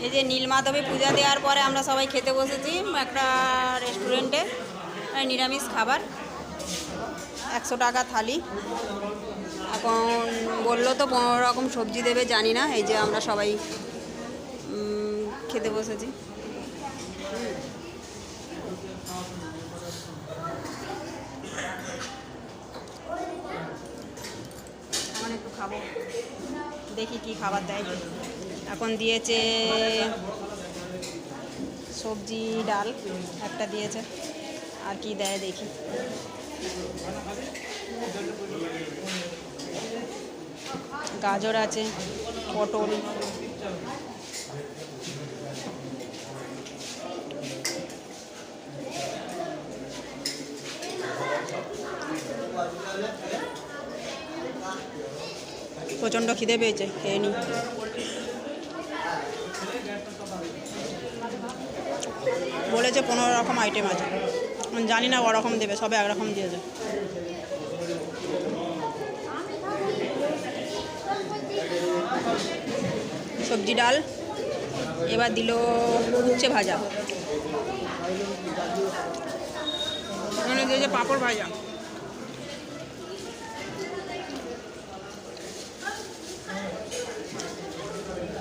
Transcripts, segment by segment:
এই যে নীলমাধবে পূজা দেওয়ার পরে আমরা সবাই খেতে বসেছি একটা রেস্টুরেন্টে, নিরামিষ খাবার, 100 টাকা থালি। এখন বললো তো 15 রকম সবজি দেবে, জানি না। এই যে আমরা সবাই খেতে বসেছি। এখন একটু খাবো, দেখি কি খাবার দেয়। এখন দিয়েছে সবজি ডাল একটা দিয়েছে, আর কি দেয় দেখি। গাজর আছে, পটল, প্রচণ্ড খিদে পেয়েছে, খেয়ে নি। বলেছে 15 রকম আইটেম আছে, জানি না ওরকম দেবে, সবে একরকম দিয়েছে। সবজি ডাল, এবার দিল উচ্ছে ভাজা, এখানে দিয়েছে পাঁপড় ভাজা,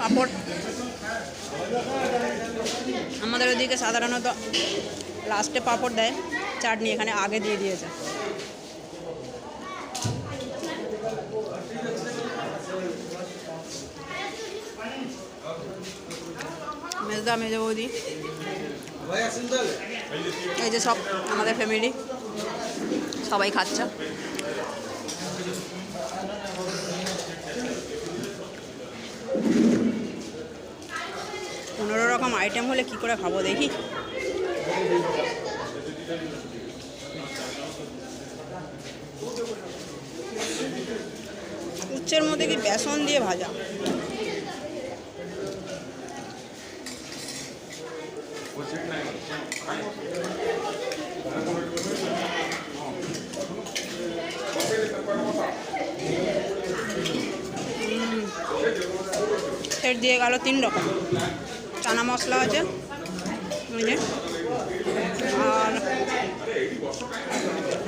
পাঁপড়। আমাদের ওদিকে সাধারণত লাস্টে পাঁপড় দেয়, চাটনি এখানে আগে দিয়ে দিয়েছে। মেজদা, মেজো বৌদি, এই যে সব আমাদের ফ্যামিলি সবাই খাচ্ছে। 15 রকম আইটেম হলে কি করে খাবো দেখি। উচ্ছের মধ্যে কি বেসন দিয়ে ভাজা, সেট দিয়ে গেল 3 রকম। চানা মশলা আছে, আর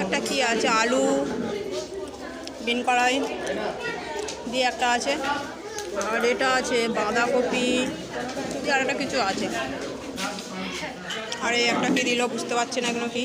একটা কি আছে, আলু বিন কড়াই দিয়ে একটা আছে, আর এটা আছে বাঁধাকপি, আর একটা কিছু আছে, আর এই একটা কি দিল বুঝতে পারছি না এগুলো কি।